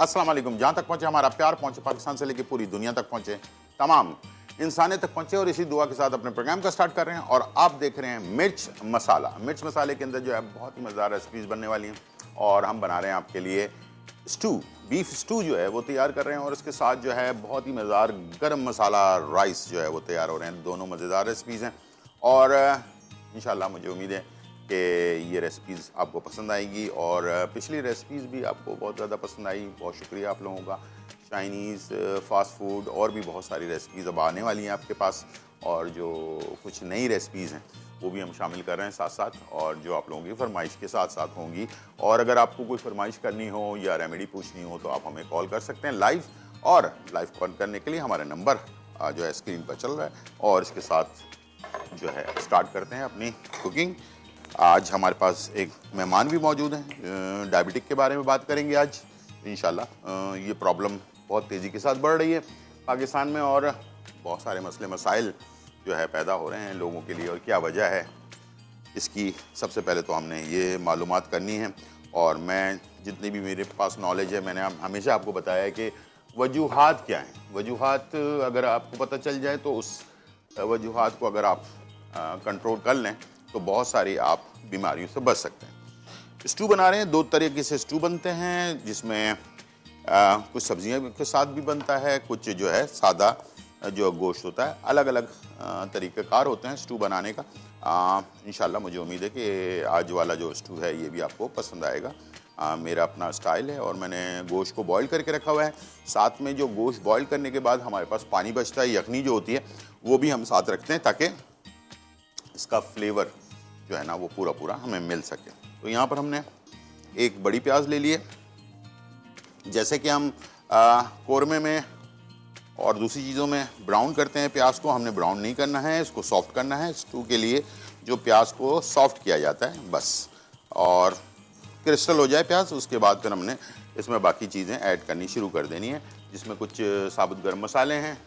अस्सलाम वालेकुम। जहाँ तक पहुँचे हमारा प्यार पहुँचे, पाकिस्तान से लेकर पूरी दुनिया तक पहुँचे, तमाम इंसानियत तक पहुँचे, और इसी दुआ के साथ अपने प्रोग्राम का स्टार्ट कर रहे हैं। और आप देख रहे हैं मिर्च मसाला। मिर्च मसाले के अंदर जो है बहुत ही मज़ेदार रेसिपीज़ बनने वाली हैं, और हम बना रहे हैं आपके लिए स्टू, बीफ स्टू जो है वो तैयार कर रहे हैं, और इसके साथ जो है बहुत ही मज़ेदार गरम मसाला राइस जो है वो तैयार हो रहे हैं। दोनों मज़ेदार रेसिपीज़ हैं, और इंशाल्लाह मुझे उम्मीद है कि ये रेसिपीज़ आपको पसंद आएगी, और पिछली रेसिपीज़ भी आपको बहुत ज़्यादा पसंद आई। बहुत शुक्रिया आप लोगों का। चाइनीज़, फ़ास्ट फूड और भी बहुत सारी रेसिपीज़ अब आने वाली हैं आपके पास, और जो कुछ नई रेसिपीज़ हैं वो भी हम शामिल कर रहे हैं साथ साथ, और जो आप लोगों की फरमाइश के साथ साथ होंगी। और अगर आपको कोई फरमाइश करनी हो या रेमेडी पूछनी हो तो आप हमें कॉल कर सकते हैं लाइव, और लाइव कॉल करने के लिए हमारा नंबर जो है स्क्रीन पर चल रहा है। और इसके साथ जो है स्टार्ट करते हैं अपनी कुकिंग। आज हमारे पास एक मेहमान भी मौजूद हैं, डायबिटिक के बारे में बात करेंगे आज इंशाल्लाह। ये प्रॉब्लम बहुत तेज़ी के साथ बढ़ रही है पाकिस्तान में, और बहुत सारे मसले मसाइल जो है पैदा हो रहे हैं लोगों के लिए, और क्या वजह है इसकी सबसे पहले तो हमने ये मालूमात करनी है। और मैं जितनी भी मेरे पास नॉलेज है, मैंने हमेशा आपको बताया है कि वजूहात क्या हैं। वजूहात अगर आपको पता चल जाए तो उस वजूहात को अगर आप कंट्रोल कर लें तो बहुत सारी आप बीमारियों से बच सकते हैं। स्टू बना रहे हैं, दो तरीके से स्टू बनते हैं, जिसमें कुछ सब्जियां के साथ भी बनता है, कुछ जो है सादा जो गोश्त होता है। अलग अलग तरीक़ेकार होते हैं स्टू बनाने का। इंशाल्लाह मुझे उम्मीद है कि आज वाला जो स्टू है ये भी आपको पसंद आएगा। मेरा अपना स्टाइल है, और मैंने गोश्त को बॉईल करके रखा हुआ है। साथ में जो गोश्त बॉईल करने के बाद हमारे पास पानी बचता है, यखनी जो होती है वो भी हम साथ रखते हैं, ताकि इसका फ्लेवर जो है ना वो पूरा हमें मिल सके। तो यहाँ पर हमने एक बड़ी प्याज ले लिए। जैसे कि हम कोरमे में और दूसरी चीज़ों में ब्राउन करते हैं प्याज को, हमने ब्राउन नहीं करना है, इसको सॉफ्ट करना है। स्टू के लिए जो प्याज को सॉफ्ट किया जाता है बस, और क्रिस्टल हो जाए प्याज, उसके बाद फिर हमने इसमें बाकी चीज़ें ऐड करनी शुरू कर देनी है, जिसमें कुछ साबुत गर्म मसाले हैं,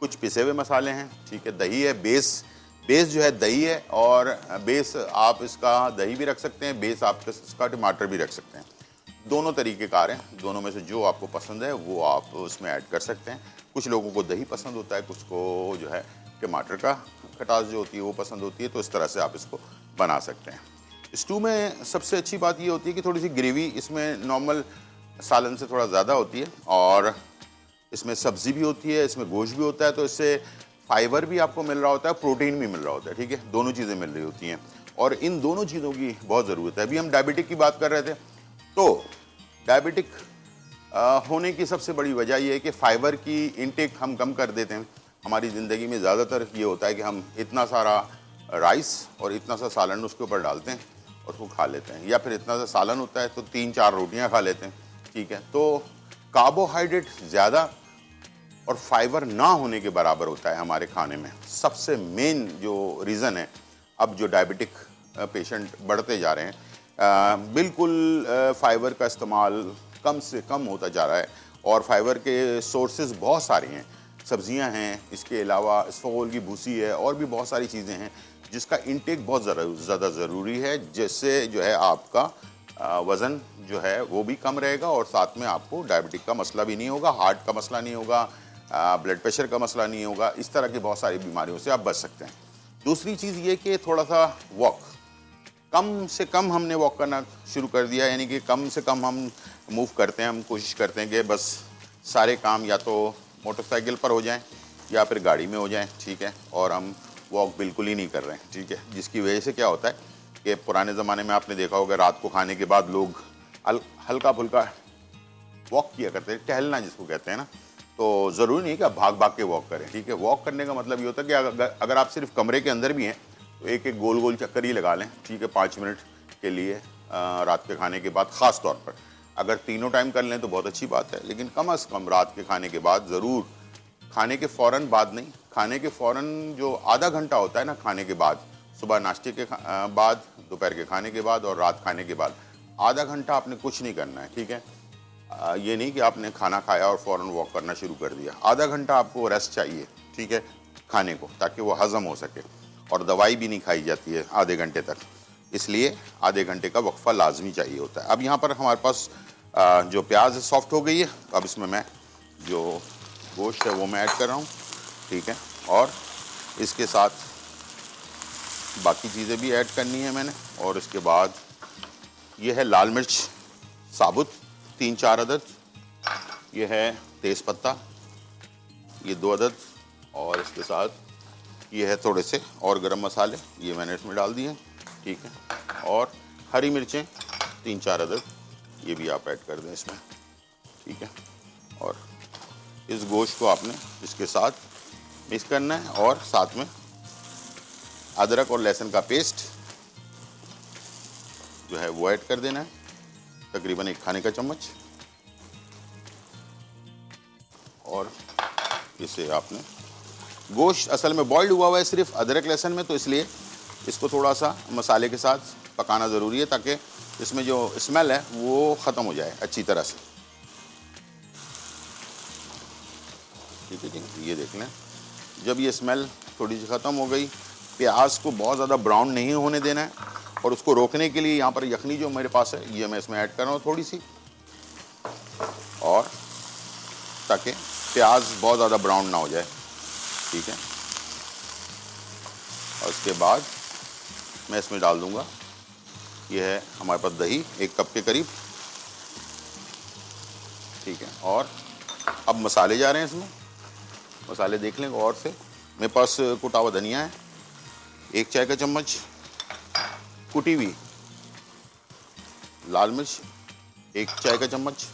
कुछ पिसे हुए मसाले हैं, ठीक है, दही है। बेस जो है दही है, और बेस आप इसका दही भी रख सकते हैं, बेस आप इसका टमाटर भी रख सकते हैं। दोनों तरीक़ेकार हैं, दोनों में से जो आपको पसंद है वो आप उसमें ऐड कर सकते हैं। कुछ लोगों को दही पसंद होता है, कुछ को जो है टमाटर का खटास जो होती है वो पसंद होती है, तो इस तरह से आप इसको बना सकते हैं। स्टू में सबसे अच्छी बात ये होती है कि थोड़ी सी ग्रेवी इसमें नॉर्मल सालन से थोड़ा ज़्यादा होती है, और इसमें सब्ज़ी भी होती है, इसमें गोश्त भी होता है, तो इससे फाइबर भी आपको मिल रहा होता है, प्रोटीन भी मिल रहा होता है, ठीक है, दोनों चीज़ें मिल रही होती हैं, और इन दोनों चीज़ों की बहुत ज़रूरत है। अभी हम डायबिटिक की बात कर रहे थे, तो डायबिटिक होने की सबसे बड़ी वजह यह है कि फ़ाइबर की इनटेक हम कम कर देते हैं। हमारी ज़िंदगी में ज़्यादातर ये होता है कि हम इतना सारा राइस और इतना सा सालन उसके ऊपर डालते हैं और उसको खा लेते हैं, या फिर इतना सा सालन होता है तो 3-4 रोटियां खा लेते हैं, ठीक है। तो कार्बोहाइड्रेट ज़्यादा और फाइबर ना होने के बराबर होता है हमारे खाने में। सबसे मेन जो रीज़न है अब जो डायबिटिक पेशेंट बढ़ते जा रहे हैं, बिल्कुल फाइबर का इस्तेमाल कम से कम होता जा रहा है, और फाइबर के सोर्सेज बहुत सारे हैं। सब्जियां हैं, इसके अलावा इसफगोल की भूसी है, और भी बहुत सारी चीज़ें हैं जिसका इंटेक बहुत ज़्यादा ज़रूरी है, जिससे जो है आपका वज़न जो है वो भी कम रहेगा, और साथ में आपको डायबिटिक का मसला भी नहीं होगा, हार्ट का मसला नहीं होगा, ब्लड प्रेशर का मसला नहीं होगा। इस तरह की बहुत सारी बीमारियों से आप बच सकते हैं। दूसरी चीज़ ये कि थोड़ा सा वॉक, कम से कम हमने वॉक करना शुरू कर दिया, यानी कि कम से कम हम मूव करते हैं। हम कोशिश करते हैं कि बस सारे काम या तो मोटरसाइकिल पर हो जाएं या फिर गाड़ी में हो जाएं, ठीक है, और हम वॉक बिल्कुल ही नहीं कर रहे हैं, ठीक है। जिसकी वजह से क्या होता है कि पुराने ज़माने में आपने देखा होगा रात को खाने के बाद लोग हल्का फुल्का वॉक किया करते हैं, टहलना जिसको कहते हैं ना। तो ज़रूरी नहीं कि आप भाग भाग के वॉक करें, ठीक है। वॉक करने का मतलब ये होता है कि अगर आप सिर्फ कमरे के अंदर भी हैं तो एक एक गोल गोल चक्कर ही लगा लें, ठीक है, 5 मिनट के लिए रात के खाने के बाद। ख़ास तौर पर अगर तीनों टाइम कर लें तो बहुत अच्छी बात है, लेकिन कम से कम रात के खाने के बाद ज़रूर, खाने के फ़ौरन बाद नहीं, खाने के फ़ौरन जो आधा घंटा होता है ना खाने के बाद, सुबह नाश्ते के बाद, दोपहर के खाने के बाद और रात खाने के बाद, आधा घंटा आपने कुछ नहीं करना है, ठीक है। ये नहीं कि आपने खाना खाया और फ़ौरन वॉक करना शुरू कर दिया। आधा घंटा आपको रेस्ट चाहिए, ठीक है, खाने को, ताकि वो हज़म हो सके। और दवाई भी नहीं खाई जाती है आधे घंटे तक, इसलिए आधे घंटे का वक्फा लाजमी चाहिए होता है। अब यहाँ पर हमारे पास जो प्याज सॉफ्ट हो गई है, अब इसमें मैं जो गोश्त है वो मैं ऐड कर रहा हूँ, ठीक है। और इसके साथ बाकी चीज़ें भी ऐड करनी है मैंने। और इसके बाद ये है लाल मिर्च साबुत 3-4 अदद, ये है तेज़पत्ता ये 2 अदद, और इसके साथ ये है थोड़े से और गरम मसाले, ये मैंने इसमें डाल दिए, ठीक है। और हरी मिर्चें 3-4 अदद, ये भी आप ऐड कर दें इसमें, ठीक है। और इस गोश्त को आपने इसके साथ मिक्स करना है, और साथ में अदरक और लहसुन का पेस्ट जो है वो ऐड कर देना है, तकरीबन 1 खाने का चम्मच। और इसे आपने, गोश्त असल में बॉइल्ड हुआ है सिर्फ अदरक लहसुन में, तो इसलिए इसको थोड़ा सा मसाले के साथ पकाना ज़रूरी है ताकि इसमें जो स्मेल है वो ख़त्म हो जाए अच्छी तरह से, ठीक है जी। ये देख लें, जब ये स्मेल थोड़ी सी ख़त्म हो गई, प्याज को बहुत ज़्यादा ब्राउन नहीं होने देना है, और उसको रोकने के लिए यहाँ पर यखनी जो मेरे पास है ये मैं इसमें ऐड कर रहा हूँ थोड़ी सी, और ताकि प्याज बहुत ज़्यादा ब्राउन ना हो जाए, ठीक है। और उसके बाद मैं इसमें डाल दूँगा, ये है हमारे पास दही 1 कप के करीब, ठीक है। और अब मसाले जा रहे हैं इसमें, मसाले देख लें और से। मेरे पास कुटा हुआ धनिया है 1 चाय का चम्मच, कुटी हुई लाल मिर्च 1 चाय का चम्मच,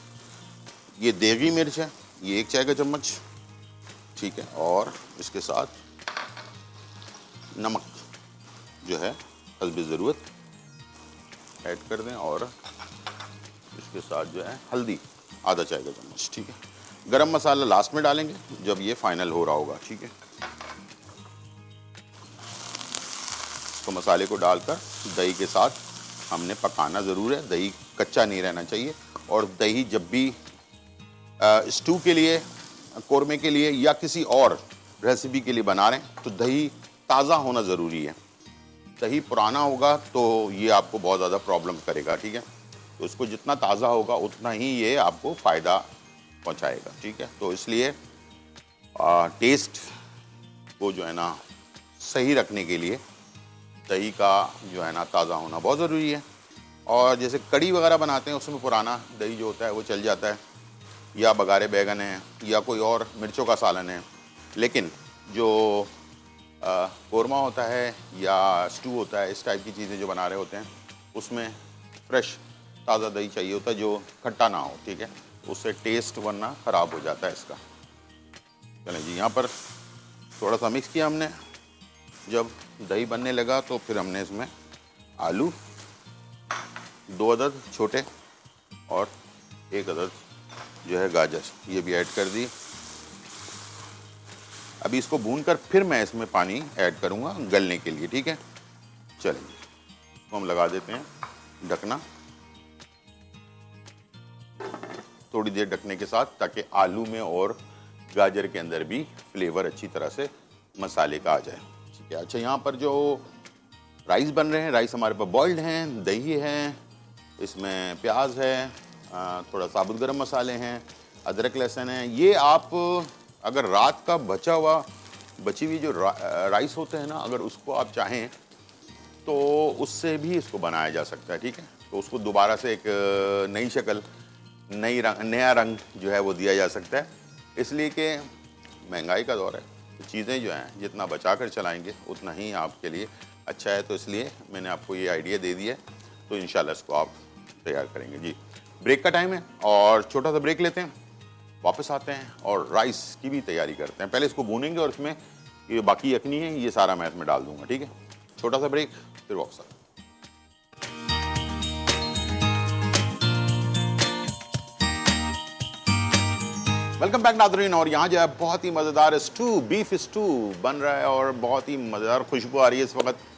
ये देगी मिर्च है ये 1 चाय का चम्मच, ठीक है। और इसके साथ नमक जो है हस्बे ज़रूरत ऐड कर दें, और इसके साथ जो है हल्दी आधा चाय का चम्मच, ठीक है। गरम मसाला लास्ट में डालेंगे जब ये फाइनल हो रहा होगा, ठीक है। तो मसाले को डालकर दही के साथ हमने पकाना ज़रूर है, दही कच्चा नहीं रहना चाहिए। और दही जब भी स्टू के लिए, कोरमे के लिए या किसी और रेसिपी के लिए बना रहे हैं तो दही ताज़ा होना ज़रूरी है। दही पुराना होगा तो ये आपको बहुत ज़्यादा प्रॉब्लम करेगा, ठीक है। तो इसको जितना ताज़ा होगा उतना ही ये आपको फ़ायदा पहुंचाएगा, ठीक है। तो इसलिए टेस्ट को जो है ना सही रखने के लिए दही का जो है ना ताज़ा होना बहुत ज़रूरी है। और जैसे कड़ी वगैरह बनाते हैं उसमें पुराना दही जो होता है वो चल जाता है, या बघारे बैगन है या कोई और मिर्चों का सालन है। लेकिन जो कोरमा होता है या स्टू होता है, इस टाइप की चीज़ें जो बना रहे होते हैं उसमें फ्रेश ताज़ा दही चाहिए होता है जो खट्टा ना हो, ठीक है। उससे टेस्ट वरना ख़राब हो जाता है इसका। चलें जी, यहाँ पर थोड़ा सा मिक्स किया हमने, जब दही बनने लगा तो फिर हमने इसमें आलू 2 अदद छोटे और 1 अदद जो है गाजर ये भी ऐड कर दी। अभी इसको भूनकर फिर मैं इसमें पानी ऐड करूँगा गलने के लिए, ठीक है। चलिए तो हम लगा देते हैं ढकना, थोड़ी देर ढकने के साथ, ताकि आलू में और गाजर के अंदर भी फ्लेवर अच्छी तरह से मसाले का आ जाए, ठीक है। अच्छा, यहाँ पर जो राइस बन रहे हैं, राइस हमारे पास बॉइल्ड हैं, दही है, इसमें प्याज है, थोड़ा साबुत गरम मसाले हैं, अदरक लहसुन है। ये आप अगर रात का बची हुई जो राइस होते हैं ना, अगर उसको आप चाहें तो उससे भी इसको बनाया जा सकता है, ठीक है। तो उसको दोबारा से एक नई शक्ल, नया रंग जो है वो दिया जा सकता है, इसलिए कि महंगाई का दौर है, तो चीज़ें जो हैं जितना बचा कर चलाएंगे उतना ही आपके लिए अच्छा है। तो इसलिए मैंने आपको ये आइडिया दे दिया है, तो इंशाल्लाह इसको आप तैयार करेंगे जी। ब्रेक का टाइम है और छोटा सा ब्रेक लेते हैं, वापस आते हैं और राइस की भी तैयारी करते हैं। पहले इसको भूनेंगे और इसमें ये बाकी यखनी है ये सारा मैं इसमें डाल दूंगा, ठीक है। छोटा सा ब्रेक, फिर वापस आते हैं। वेलकम बैक नाज़रीन। और यहाँ जो है बहुत ही मज़ेदार स्टू, बीफ स्टू बन रहा है और बहुत ही मज़ेदार खुशबू आ रही है इस वक्त।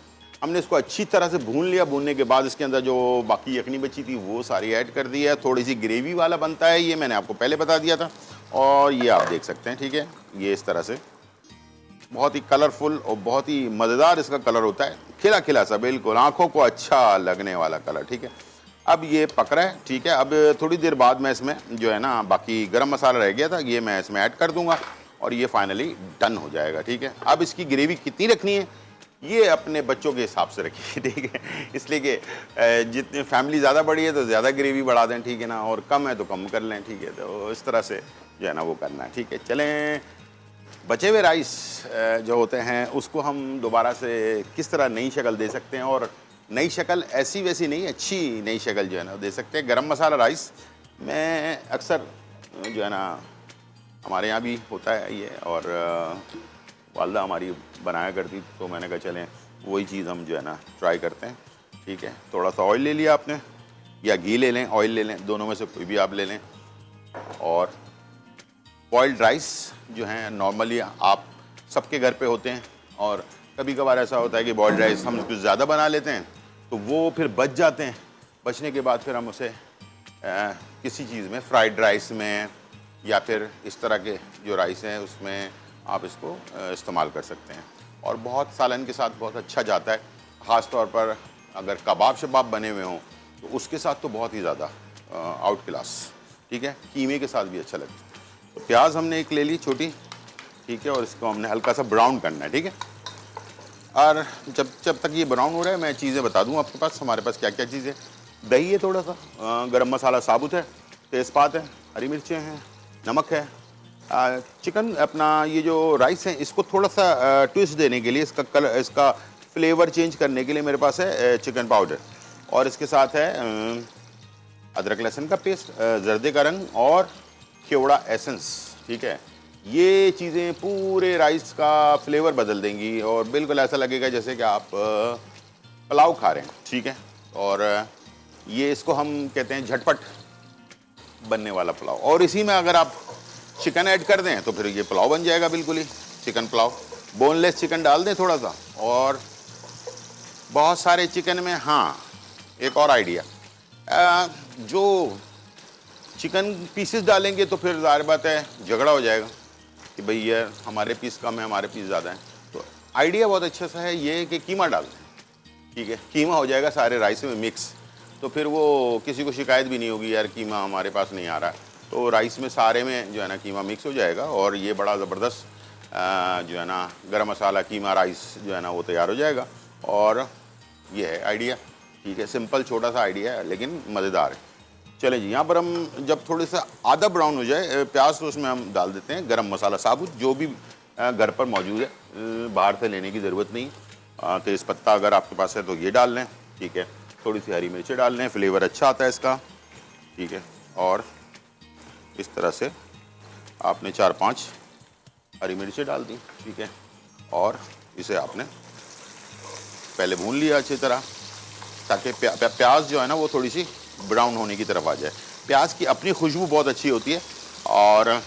हमने इसको अच्छी तरह से भून लिया, भूनने के बाद इसके अंदर जो बाकी यखनी बची थी वो सारी ऐड कर दी है। थोड़ी सी ग्रेवी वाला बनता है, ये मैंने आपको पहले बता दिया था, और ये आप देख सकते हैं, ठीक है। ये इस तरह से बहुत ही कलरफुल और बहुत ही मज़ेदार इसका कलर होता है, खिला खिला सा, बिल्कुल आँखों को अच्छा लगने वाला कलर, ठीक है। अब ये पक रहा है, ठीक है। अब थोड़ी देर बाद मैं इसमें जो है ना बाकी गरम मसाला रह गया था ये मैं इसमें ऐड कर दूंगा और ये फाइनली डन हो जाएगा, ठीक है। अब इसकी ग्रेवी कितनी रखनी है ये अपने बच्चों के हिसाब से रखिए, ठीक है। इसलिए कि जितनी फैमिली ज़्यादा बड़ी है तो ज़्यादा ग्रेवी बढ़ा दें, ठीक है ना, और कम है तो कम कर लें, ठीक है। तो इस तरह से जो है ना वो करना है, ठीक है। चलें, बचे हुए राइस जो होते हैं उसको हम दोबारा से किस तरह नई शक्ल दे सकते हैं, और नई शक्ल ऐसी वैसी नहीं, अच्छी नई शक्ल जो है ना दे सकते हैं। गरम मसाला राइस मैं अक्सर जो है ना हमारे यहाँ भी होता है ये, और वालदा हमारी बनाया करती, तो मैंने कहा चलें वही चीज़ हम जो है ना ट्राई करते हैं, ठीक है। थोड़ा सा ऑयल ले लिया आपने, या घी ले लें, ऑयल ले लें, दोनों में से कोई भी आप ले लें। और बॉइल्ड राइस जो हैं नॉर्मली आप सबके घर पे होते हैं, और कभी कभार ऐसा होता है कि बॉइल्ड राइस हम कुछ ज़्यादा बना लेते हैं तो वो फिर बच जाते हैं। बचने के बाद फिर हम उसे किसी चीज़ में, फ्राइड राइस में या फिर इस तरह के जो राइस हैं उसमें आप इसको इस्तेमाल कर सकते हैं, और बहुत सालन के साथ बहुत अच्छा जाता है। ख़ास तौर पर अगर कबाब शबाब बने हुए हों तो उसके साथ तो बहुत ही ज़्यादा आउट क्लास, ठीक है। कीमे के साथ भी अच्छा लगता है। तो प्याज हमने एक ले ली छोटी, ठीक है, और इसको हमने हल्का सा ब्राउन करना है, ठीक है। और जब तक ये ब्राउन हो रहा है मैं चीज़ें बता दूं आपके पास हमारे पास क्या क्या चीज़ें। दही है थोड़ा सा, गरम मसाला साबुत है, तेज़पात है, हरी मिर्चें हैं, नमक है। चिकन अपना ये जो राइस है इसको थोड़ा सा ट्विस्ट देने के लिए, इसका कलर, इसका फ्लेवर चेंज करने के लिए मेरे पास है चिकन पाउडर, और इसके साथ है अदरक लहसुन का पेस्ट, जर्दे का रंग और केवड़ा एसेंस, ठीक है। ये चीज़ें पूरे राइस का फ्लेवर बदल देंगी और बिल्कुल ऐसा लगेगा जैसे कि आप पुलाव खा रहे हैं, ठीक है। और ये इसको हम कहते हैं झटपट बनने वाला पुलाव, और इसी में अगर आप चिकन ऐड कर दें तो फिर ये पुलाव बन जाएगा बिल्कुल ही, चिकन पुलाव। बोनलेस चिकन डाल दें थोड़ा सा, और बहुत सारे चिकन में, हाँ एक और आइडिया, जो चिकन पीसेस डालेंगे तो फिर ज़ाहिर बात है झगड़ा हो जाएगा कि भाई यार हमारे पीस कम है, हमारे पीस ज़्यादा हैं। तो आइडिया बहुत अच्छा सा है ये कि कीमा डाल दें, ठीक है। कीमा हो जाएगा सारे राइस में मिक्स, तो फिर वो किसी को शिकायत भी नहीं होगी यार कीमा हमारे पास नहीं आ रहा है। तो राइस में सारे में जो है ना कीमा मिक्स हो जाएगा, और ये बड़ा ज़बरदस्त जो है ना गरम मसाला कीमा राइस जो है ना वो तैयार हो जाएगा। और ये है आइडिया, ठीक है। सिंपल छोटा सा आइडिया है लेकिन मज़ेदार है। चले जी, यहाँ पर हम जब थोड़े सा आधा ब्राउन हो जाए प्याज तो उसमें हम डाल देते हैं गरम मसाला साबुत, जो भी घर पर मौजूद है, बाहर से लेने की ज़रूरत नहीं। तेज़पत्ता अगर आपके पास है तो ये डाल लें, ठीक है। थोड़ी सी हरी मिर्चें डाल लें, फ्लेवर अच्छा आता है इसका, ठीक है। और इस तरह से आपने 4-5 हरी मिर्चें डाल दी, ठीक है। और इसे आपने पहले भून लिया अच्छी तरह, ताकि प्याज जो है ना वो थोड़ी सी ब्राउन होने की तरफ आ जाए। प्याज की अपनी खुशबू बहुत अच्छी होती है, और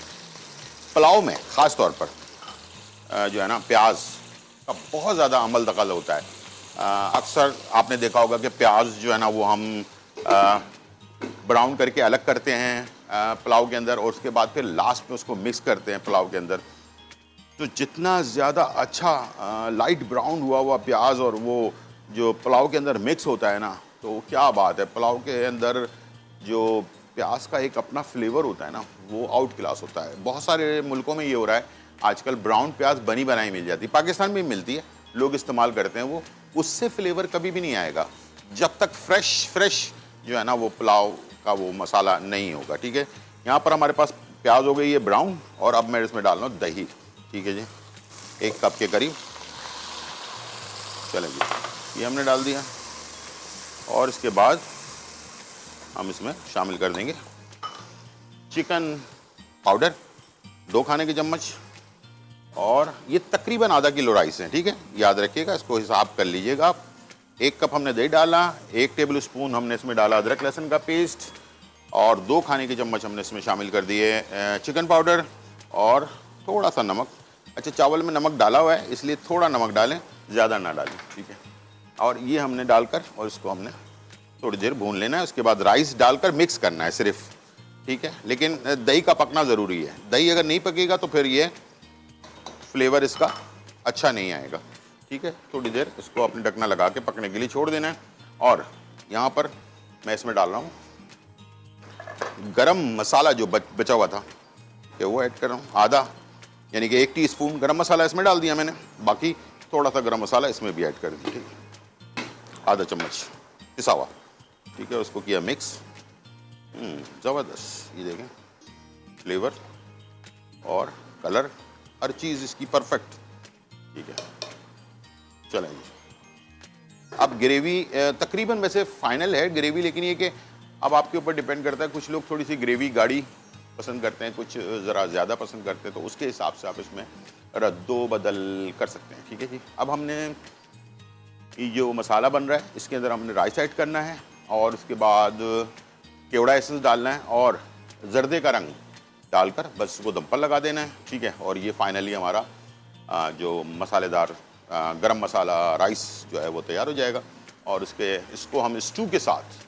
पुलाव में ख़ास तौर पर जो है ना प्याज का बहुत ज़्यादा अमल दखल होता है। अक्सर आपने देखा होगा कि प्याज जो है ना वो हम ब्राउन करके अलग करते हैं पुलाव के अंदर, और उसके बाद फिर लास्ट में उसको मिक्स करते हैं पुलाव के अंदर। तो जितना ज़्यादा अच्छा लाइट ब्राउन हुआ हुआ प्याज और वो जो पुलाव के अंदर मिक्स होता है ना, तो क्या बात है। पुलाव के अंदर जो प्याज का एक अपना फ्लेवर होता है ना वो आउट क्लास होता है। बहुत सारे मुल्कों में ये हो रहा है आजकल, ब्राउन प्याज बनी बनाई मिल जाती है, पाकिस्तान में भी मिलती है, लोग इस्तेमाल करते हैं वो। उससे फ्लेवर कभी भी नहीं आएगा जब तक फ्रेश जो है ना वो पुलाव का वो मसाला नहीं होगा, ठीक है। यहाँ पर हमारे पास प्याज हो गई है ब्राउन, और अब मैं इसमें डाल रहा हूँ दही, ठीक है जी, 1 कप के करीब। चलें जी, ये हमने डाल दिया, और इसके बाद हम इसमें शामिल कर देंगे चिकन पाउडर 2 खाने के चम्मच, और ये तकरीबन आधा किलो राइस है, ठीक है। याद रखिएगा, इसको हिसाब कर लीजिएगा आप। 1 कप हमने दही डाला, 1 टेबल स्पून हमने इसमें डाला अदरक लहसुन का पेस्ट, और 2 खाने के चम्मच हमने इसमें शामिल कर दिए चिकन पाउडर, और थोड़ा सा नमक। अच्छा, चावल में नमक डाला हुआ है इसलिए थोड़ा नमक डालें, ज़्यादा ना डालें, ठीक है। और ये हमने डालकर और इसको हमने थोड़ी देर भून लेना है। उसके बाद राइस डालकर मिक्स करना है सिर्फ, ठीक है। लेकिन दही का पकना ज़रूरी है, दही अगर नहीं पकेगा तो फिर ये फ्लेवर इसका अच्छा नहीं आएगा, ठीक है। थोड़ी देर इसको अपने ढकना लगा के पकने के लिए छोड़ देना है। और यहाँ पर मैं इसमें डाल रहा हूँ गरम मसाला जो बचा हुआ था कि वो ऐड कर रहा हूँ, आधा, यानी कि 1 टीस्पून गरम मसाला इसमें डाल दिया मैंने, बाकी थोड़ा सा गरम मसाला इसमें भी ऐड कर दिया, ठीक, आधा चम्मच पिसा हुआ, ठीक है। उसको किया मिक्स, ज़बरदस्त, ये देखें फ्लेवर और कलर, हर चीज़ इसकी परफेक्ट, ठीक है। चलें जी, अब ग्रेवी तकरीबन वैसे फाइनल है ग्रेवी, लेकिन ये कि अब आपके ऊपर डिपेंड करता है, कुछ लोग थोड़ी सी ग्रेवी गाढ़ी पसंद करते हैं, कुछ ज़रा ज़्यादा पसंद करते हैं, तो उसके हिसाब से आप इसमें रद्दो बदल कर सकते हैं, ठीक है जी। अब हमने ये जो मसाला बन रहा है इसके अंदर हमने राइस ऐड करना है और उसके बाद केवड़ा एसेंस डालना है और जर्दे का रंग डालकर बस इसको दम पर लगा देना है, ठीक है। और ये फाइनली हमारा जो मसालेदार गरम मसाला राइस जो है वो तैयार हो जाएगा और इसको हम स्टू के साथ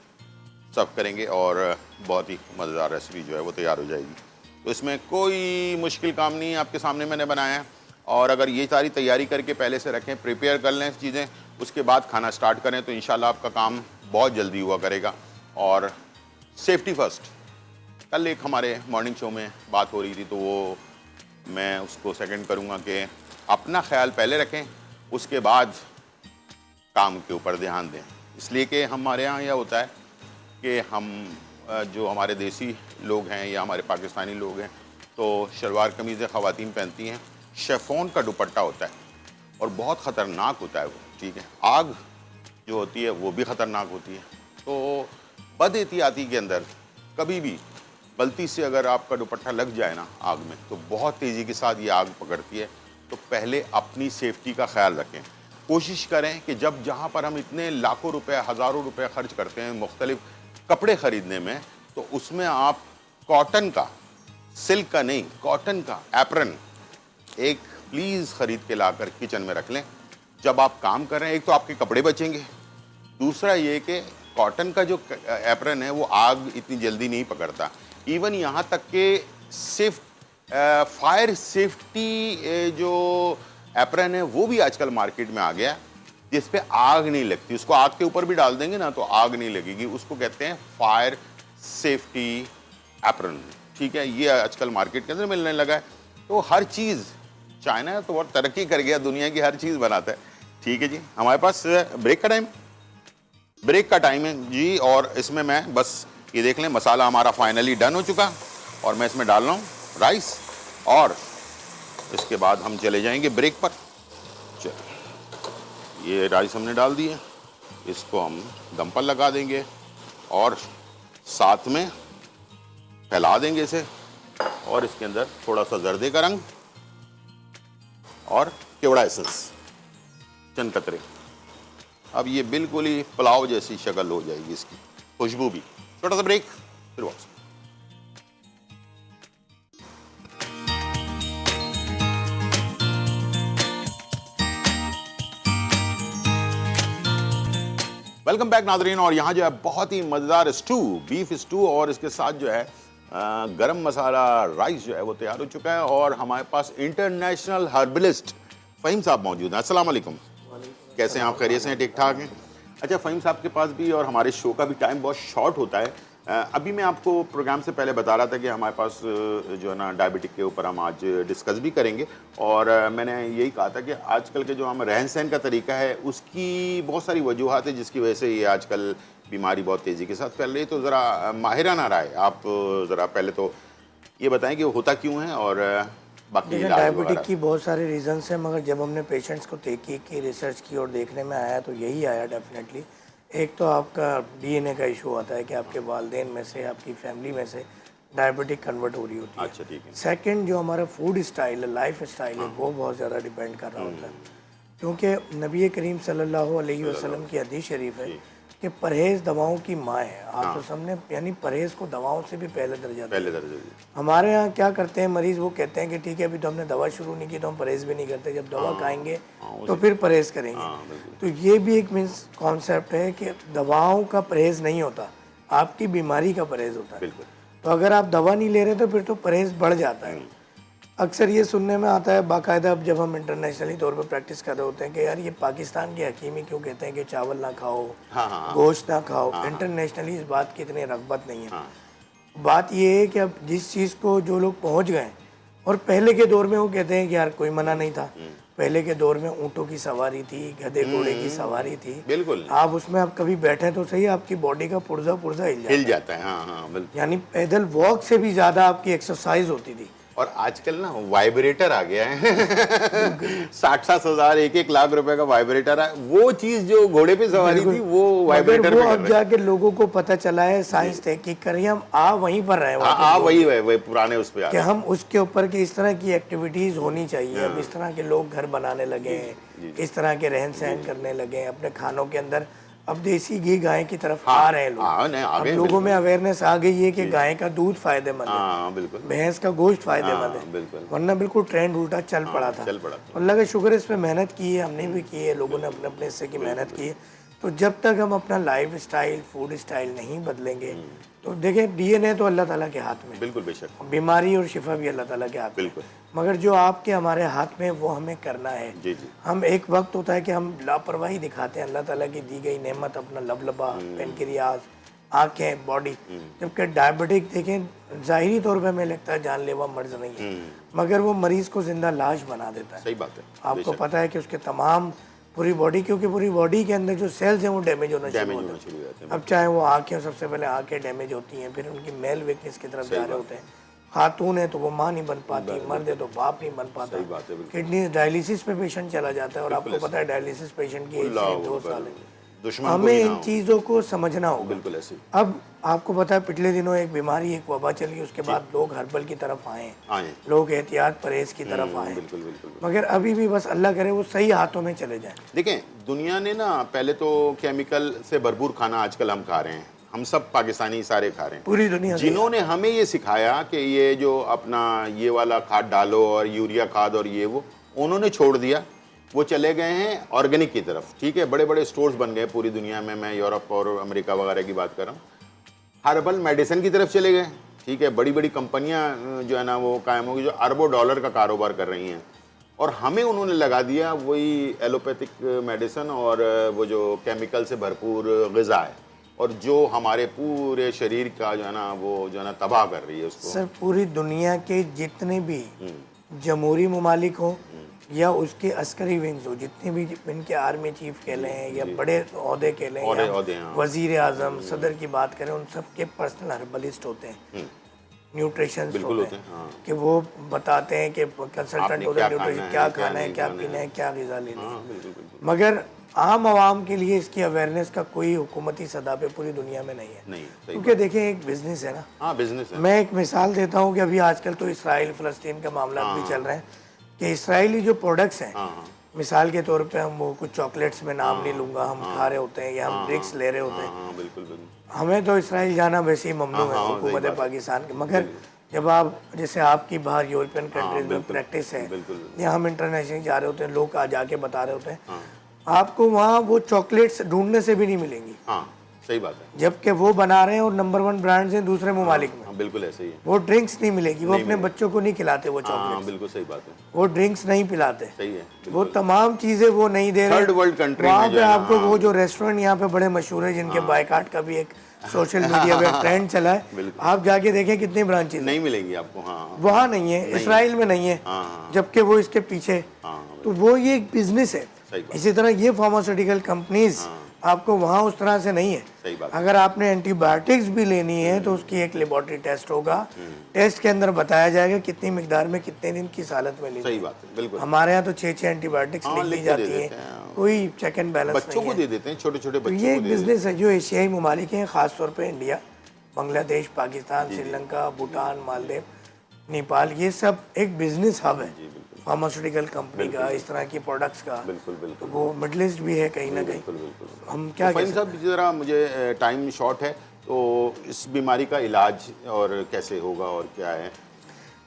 सर्व करेंगे और बहुत ही मज़ेदार रेसिपी जो है वो तैयार हो जाएगी। तो इसमें कोई मुश्किल काम नहीं है, आपके सामने मैंने बनाया है। और अगर ये सारी तैयारी करके पहले से रखें, प्रिपेयर कर लें चीज़ें, उसके बाद खाना स्टार्ट करें, तो इंशाल्लाह आपका काम बहुत जल्दी हुआ करेगा। और सेफ्टी फर्स्ट, कल एक हमारे मॉर्निंग शो में बात हो रही थी, तो वो मैं उसको सेकंड करूँगा कि अपना ख्याल पहले रखें, उसके बाद काम के ऊपर ध्यान दें। इसलिए कि हमारे यहाँ यह होता है कि हम जो हमारे देसी लोग हैं या हमारे पाकिस्तानी लोग हैं, तो शलवार कमीज़ें ख़वातीन पहनती हैं, शेफोन का दुपट्टा होता है और बहुत ख़तरनाक होता है वो, ठीक है। आग जो होती है वो भी ख़तरनाक होती है, तो बदएहतियाती के अंदर कभी भी गलती से अगर आपका दुपट्टा लग जाए ना आग में, तो बहुत तेज़ी के साथ ये आग पकड़ती है। तो पहले अपनी सेफ्टी का ख्याल रखें। कोशिश करें कि जहाँ पर हम इतने लाखों रुपए, हज़ारों रुपए खर्च करते हैं मुख्तलिफ कपड़े ख़रीदने में, तो उसमें आप कॉटन का, सिल्क का नहीं, कॉटन का एप्रन एक प्लीज़ ख़रीद के लाकर किचन में रख लें। जब आप काम कर रहे हैं, एक तो आपके कपड़े बचेंगे, दूसरा ये कि कॉटन का जो एप्रन है वो आग इतनी जल्दी नहीं पकड़ता। इवन यहाँ तक कि फायर सेफ्टी जो एप्रन है वो भी आजकल मार्केट में आ गया है, जिस पे आग नहीं लगती। उसको आग के ऊपर भी डाल देंगे ना तो आग नहीं लगेगी, उसको कहते हैं फायर सेफ्टी एप्रन, ठीक है। ये आजकल मार्केट के अंदर मिलने लगा है। तो हर चीज़, चाइना तो बहुत तरक्की कर गया, दुनिया की हर चीज़ बनाता है, ठीक है जी। हमारे पास ब्रेक का टाइम है जी, और इसमें मैं बस ये देख लें मसाला हमारा फाइनली डन हो चुका और मैं इसमें डाल रहा हूँ राइस और इसके बाद हम चले जाएंगे ब्रेक पर। चलिए, ये राइस हमने डाल दिए, इसको हम दम पर लगा देंगे और साथ में फैला देंगे इसे, और इसके अंदर थोड़ा सा जर्दे का रंग और केवड़ा एसेंस, चंद कतरे। अब ये बिल्कुल ही पुलाव जैसी शक्ल हो जाएगी, इसकी खुशबू भी। छोटा सा ब्रेक, फिर वापस। वेलकम बैक नाज़रीन। और यहाँ जो है बहुत ही मज़ेदार स्टू, बीफ स्टू, और इसके साथ जो है गरम मसाला राइस जो है वो तैयार हो चुका है। और हमारे पास इंटरनेशनल हर्बलिस्ट फ़हीम साहब मौजूद हैं। अस्सलाम वालेकुम, कैसे हैं आप? खैरियत से हैं? ठीक ठाक हैं? अच्छा, फ़हीम साहब के पास भी, और हमारे शो का भी टाइम बहुत शॉर्ट होता है। अभी मैं आपको प्रोग्राम से पहले बता रहा था कि हमारे पास जो है ना डायबिटिक के ऊपर हम आज डिस्कस भी करेंगे, और मैंने यही कहा था कि आजकल के जो हम रहन सहन का तरीका है उसकी बहुत सारी वजूहात है जिसकी वजह से ये आजकल बीमारी बहुत तेज़ी के साथ फैल रही है। तो ज़रा माहिराना राय आप ज़रा पहले तो ये बताएं कि वो होता क्यों है और बाकी डायबिटिक की बहुत सारे रीजंस हैं, मगर जब हमने पेशेंट्स को तहकीक की, रिसर्च की और देखने में आया तो यही आया डेफिनेटली। एक तो आपका डीएनए का इशू आता है कि आपके वालिदैन में से, आपकी फैमिली में से डायबिटिक कन्वर्ट हो रही होती है। अच्छा, ठीक है। सेकंड, जो हमारा फूड स्टाइल है, लाइफ स्टाइल है, वो बहुत ज़्यादा डिपेंड कर रहा होता है, क्योंकि नबी करीम सल्लल्लाहु अलैहि वसल्लम की हदीस शरीफ है कि परहेज़ दवाओं की माँ है। आप तो सामने, यानी परहेज़ को दवाओं से भी पहले दर्जा। हमारे यहाँ क्या करते हैं मरीज़, वो कहते हैं कि ठीक है अभी तो हमने दवा शुरू नहीं की तो हम परहेज़ भी नहीं करते, जब दवा खाएंगे तो फिर परहेज़ करेंगे। तो ये भी एक मीन्स कॉन्सेप्ट है कि दवाओं का परहेज़ नहीं होता, आपकी बीमारी का परहेज़ होता है। तो अगर आप दवा नहीं ले रहे तो फिर तो परहेज़ बढ़ जाता है। अक्सर ये सुनने में आता है बाकायदा, अब जब हम इंटरनेशनली तौर पे प्रैक्टिस कर रहे होते हैं कि यार ये पाकिस्तान के हकीम ही क्यों कहते हैं कि चावल ना खाओ, गोश्त ना खाओ। इंटरनेशनली इस बात की इतनी रगबत नहीं है। बात ये है कि अब जिस चीज़ को जो लोग पहुंच गए, और पहले के दौर में वो कहते हैं कि यार कोई मना नहीं था। पहले के दौर में ऊँटों की सवारी थी, गधे घोड़े की सवारी थी। बिल्कुल, आप उसमें आप कभी बैठे तो सही, आपकी बॉडी का पुर्जा पुर्जा हिल जाता है। हाँ हाँ बिल्कुल। यानी पैदल वॉक से भी ज़्यादा आपकी एक्सरसाइज होती थी। और आजकल ना वाइब्रेटर आ गया है 60-60 हजार 1-1 लाख रुपए का वाइब्रेटर है। वो चीज जो घोड़े पे सवारी थी वो वाइब्रेटर वो पे अब जाके लोगों को पता चला है, साइंस तहकीक कर रही है, हम आ वहीं पर रहे हैं। वही पुराने उस पे कि हम उसके ऊपर की इस तरह की एक्टिविटीज होनी चाहिए। अब इस तरह के लोग घर बनाने लगे हैं, इस तरह के रहन सहन करने लगे हैं, अपने खानों के अंदर अब देसी घी गाय की तरफ आ रहे हैं लोग। अब लोगों में अवेयरनेस आ गई है कि गाय का दूध फायदेमंद है, भैंस का गोश्त फायदेमंद है, वरना बिल्कुल ट्रेंड उल्टा चल पड़ा था। अल्लाह का शुक्र इस पे मेहनत की है, हमने भी की है, लोगों ने अपने अपने हिस्से की मेहनत की है। तो जब तक हम अपना लाइफ स्टाइल, फूड स्टाइल नहीं बदलेंगे, तो देखें डीएनए तो अल्लाह ताला के हाथ में, बिल्कुल बेशक, बीमारी और शिफा भी अल्लाह ताला के हाथ में, मगर जो आपके हमारे हाथ में वो हमें करना है। जी जी। हम एक वक्त होता है कि हम लापरवाही दिखाते हैं अल्लाह ताला की दी गई नेमत, अपना लबलबा, पेनक्रियाज, आंखें, बॉडी। जबकि डायबिटिक देखें ज़ाहिरी तौर पे हमें लगता है जानलेवा मर्ज नहीं है, मगर वो मरीज को जिंदा लाश बना देता है। सही बात है। आपको पता है कि उसके तमाम पूरी बॉडी, क्योंकि पूरी बॉडी के अंदर जो सेल्स हैं वो डैमेज होना शुरू होते हैं। अब चाहे वो आंखें, सबसे पहले आंखें डैमेज होती हैं, फिर उनकी मेल वीकनेस की तरफ जा रहे होते हैं। खातून है तो वो माँ नहीं बन पाती, मर्द है तो बाप नहीं बन पाता। किडनी डायलिसिस पे पेशेंट चला जाता है, और आपको पता है डायलिसिस पेशेंट की एज 2 साल है। हमें इन चीज़ों को समझना होगा। बिल्कुल ऐसे। अब आपको पता है पिछले दिनों एक बीमारी, एक वबा चली, उसके बाद लोग हर्बल की तरफ आए, लोग एहतियात परहेज की तरफ आए। मगर अभी भी बस अल्लाह करे वो सही हाथों में चले जाएं। देखें दुनिया ने ना पहले तो केमिकल से भरपूर खाना आजकल हम खा रहे हैं, हम सब पाकिस्तानी सारे खा रहे हैं, पूरी दुनिया। जिन्होंने हमें ये सिखाया कि ये जो अपना ये वाला खाद डालो और यूरिया खाद और ये वो, उन्होंने छोड़ दिया, वो चले गए हैं ऑर्गेनिक की तरफ। ठीक है, बड़े बड़े स्टोर्स बन गए पूरी दुनिया में, मैं यूरोप और अमेरिका वगैरह की बात कर रहा हूँ। हर्बल मेडिसिन की तरफ चले गए। ठीक है, बड़ी बड़ी कंपनियां जो है ना वो कायम होगी, जो अरबों डॉलर का कारोबार कर रही हैं, और हमें उन्होंने लगा दिया वही एलोपैथिक मेडिसिन और वो जो केमिकल से भरपूर ग़िज़ा है, और जो हमारे पूरे शरीर का जो है ना वो जो है ना तबाह कर रही है उसको। सर पूरी दुनिया के जितने भी जमहूरी ममालिक हों या उसके अस्करी विंग्स हो, जितने भी इनके आर्मी चीफ कह लें या बड़े ओहदे कह लें, वजीर आजम, सदर की बात करें, उन सब के पर्सनल हर्बलिस्ट होते हैं, न्यूट्रिशंस होते हैं कि वो बताते हैं कि कंसल्टेंट होते हैं न्यूट्रिशन, क्या खाना है, क्या पीना है, क्या ग़िज़ा लेनी है। मगर आम आवाम के लिए इसकी अवेयरनेस का कोई हुकूमती सतह पे पूरी दुनिया में नहीं है, क्योंकि देखें एक बिजनेस है ना। हाँ बिजनेस है। मैं एक मिसाल देता हूँ कि अभी आजकल तो इसराइल फ़लस्तीन का मामला भी चल रहा है कि इसराइली जो प्रोडक्ट्स हैं, मिसाल के तौर पे हम वो कुछ चॉकलेट्स में नाम नहीं लूँगा, हम खा रहे होते हैं या हम ड्रिंक्स ले रहे होते हैं। बिल्कुल। हमें तो इसराइल जाना वैसे ही ममनू है हुकूमत पाकिस्तान के, मगर जब आप जैसे आपकी बाहर यूरोपियन कंट्रीज में प्रैक्टिस है या हम इंटरनेशनल जा रहे होते हैं, लोग जाके बता रहे होते हैं, आपको वहाँ वो चॉकलेट्स ढूंढने से भी नहीं मिलेंगी। सही बात है। जबकि वो बना रहे हैं और नंबर 1 ब्रांड्स हैं दूसरे ममालिक में। बिल्कुल ऐसे ही है। वो ड्रिंक्स नहीं मिलेगी, वो अपने बच्चों को नहीं खिलाते वो चॉकलेट्स। बिल्कुल सही बात है। वो ड्रिंक्स नहीं पिलाते। सही है। वो तमाम चीजें वो नहीं दे रहे। थर्ड वर्ल्ड कंट्री वहाँ पे आपको वो जो रेस्टोरेंट यहाँ पे बड़े मशहूर है, जिनके बायकाट का भी एक सोशल मीडिया पे ट्रेंड चला है, आप जाके देखें कितनी ब्रांचेज नहीं मिलेंगी आपको। वहाँ नहीं है, इसराइल में नहीं है, जबकि वो इसके पीछे। तो वो ये एक बिजनेस है। इसी तरह ये फार्मास्यूटिकल कंपनीज आपको वहाँ उस तरह से नहीं है। अगर आपने एंटीबायोटिक्स भी लेनी है तो उसकी एक लेबोरेटरी टेस्ट होगा, टेस्ट के अंदर बताया जाएगा कितनी मिकदार में कितने दिन की हालत में लेनी है। सही बात है, बिल्कुल। हमारे यहाँ तो 6 एंटीबायोटिक्स लिख दी जाती है, कोई चेक एंड बैलेंस बच्चों को दे देते हैं, छोटे छोटे बच्चों को। ये एक बिजनेस है जो एशियाई ममालिक हैं, खासतौर पर इंडिया, बांग्लादेश, पाकिस्तान, श्रीलंका, भूटान, मालदीव, नेपाल, ये सब एक बिजनेस हब है फार्मास्यूटिकल कंपनी का, इस तरह की प्रोडक्ट्स का। बिल्कुल। तो वो मिडल ईस्ट भी है कहीं ना कहीं। हम क्या कहते हैं साहब, जरा मुझे टाइम शॉर्ट है, तो इस बीमारी का इलाज और कैसे होगा और क्या है?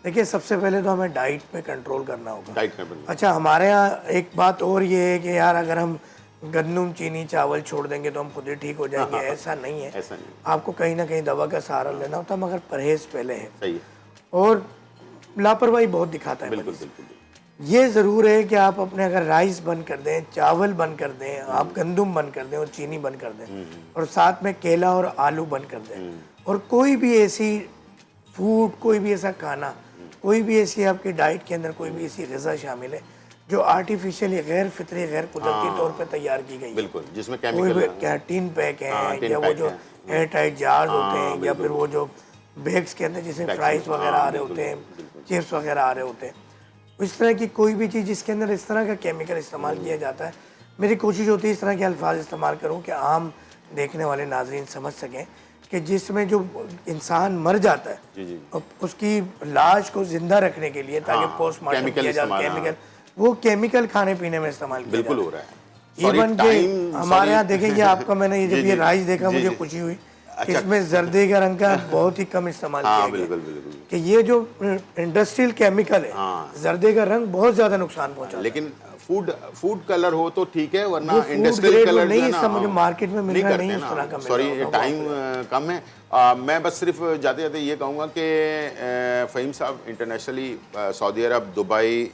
देखिए सबसे पहले तो हमें डाइट पे कंट्रोल करना होगा। Diet control. अच्छा, हमारे यहाँ एक बात और ये है कि यार अगर हम गंदम, चीनी, चावल छोड़ देंगे तो हम खुद ही ठीक हो जाएंगे, ऐसा नहीं है। ऐसा नहीं, आपको कहीं ना कहीं दवा का सहारा लेना होता है, मगर परहेज पहले है। सही है। और लापरवाही बहुत दिखाता है बिल्कुल मरीज। बिल्कुल। ये ज़रूर है कि आप अपने अगर राइस बंद कर दें, चावल बंद कर दें, आप गंदम बंद कर दें और चीनी बंद कर दें और साथ में केला और आलू बंद कर दें, और कोई भी ऐसी फूड, कोई भी ऐसा खाना, कोई भी ऐसी आपकी डाइट के अंदर कोई भी ऐसी ग़िज़ा शामिल है जो आर्टिफिशियली, गैर फितरी, गैर कुदरती तौर पे तैयार की गई है। बिल्कुल, जिसमें कोई केमिकल भी क्या टीन पैक है, टिन या वो पैक जो है। एयर टाइट जार्स होते हैं, या फिर वो जो बैग्स के अंदर जिसमें फ्राइज वगैरह आ रहे होते हैं, चिप्स वगैरह आ रहे होते हैं, इस तरह की कोई भी चीज़ जिसके अंदर इस तरह का केमिकल इस्तेमाल किया जाता है, मेरी कोशिश होती है इस तरह के अल्फाज इस्तेमाल करूँ कि आम देखने वाले नाजरीन समझ सकें कि जिसमें जो इंसान मर जाता है, जी जी, और उसकी लाश को जिंदा रखने के लिए ताकि पोस्टमार्टम केमिकल किया जाए, इस्तेमाल, केमिकल, वो केमिकल खाने पीने में इस्तेमाल किया बिल्कुल जाता हो रहा है। है। इवन के हमारे यहाँ देखें, ये आपका मैंने ये जी, जब ये जी, राइस देखा जी, मुझे जी। खुशी हुई कि अच्छा। इसमें जर्दे का रंग का बहुत ही कम इस्तेमाल किया गया बिल्कुल बिल्कुल। कि ये जो इंडस्ट्रियल केमिकल है, जर्दे का रंग बहुत ज्यादा नुकसान पहुंचाता है। लेकिन फूड कलर हो तो ठीक है, वरना वो food इंडस्ट्रियल grade कलर नहीं, जो है इसका मुझे मार्केट में मिल रहा नहीं, इस तरह का मिल सॉरी, रहा होगा, टाइम कम है। मैं बस सिर्फ जाते जाते ये कहूँगा कि फ़हीम साहब इंटरनेशनली सऊदी अरब, दुबई,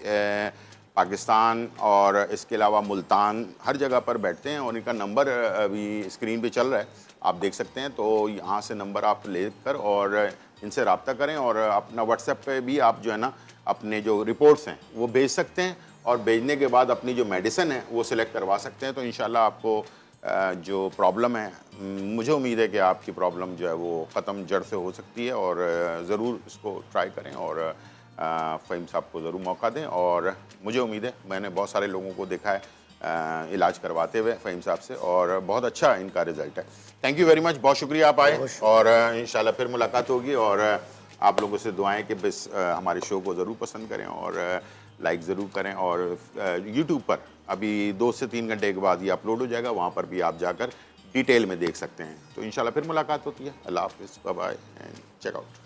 पाकिस्तान और इसके अलावा मुल्तान, हर जगह पर बैठते हैं, और इनका नंबर अभी स्क्रीन पे चल रहा है, आप देख सकते हैं। तो यहाँ से नंबर आप लेकर और इनसे रब्ता करें, और अपना व्हाट्सएप पे भी आप जो है ना अपने जो रिपोर्ट्स हैं वो भेज सकते हैं, और भेजने के बाद अपनी जो मेडिसिन है वो सिलेक्ट करवा सकते हैं। तो इंशाल्लाह आपको जो प्रॉब्लम है, मुझे उम्मीद है कि आपकी प्रॉब्लम जो है वो ख़त्म जड़ से हो सकती है, और ज़रूर इसको ट्राई करें, और फ़हीम साहब को ज़रूर मौका दें। और मुझे उम्मीद है, मैंने बहुत सारे लोगों को देखा है इलाज करवाते हुए फ़हीम साहब से, और बहुत अच्छा इनका रिज़ल्ट है। थैंक यू वेरी मच, बहुत शुक्रिया आप आए, और इंशाल्लाह फिर मुलाकात होगी। और आप लोगों से दुआएं कि बस हमारे शो को ज़रूर पसंद करें और लाइक ज़रूर करें, और यूट्यूब पर अभी 2 से 3 घंटे के बाद ये अपलोड हो जाएगा, वहाँ पर भी आप जाकर डिटेल में देख सकते हैं। तो इंशाल्लाह फिर मुलाकात होती है। अल्लाह हाफ़िज़, bye bye and check out.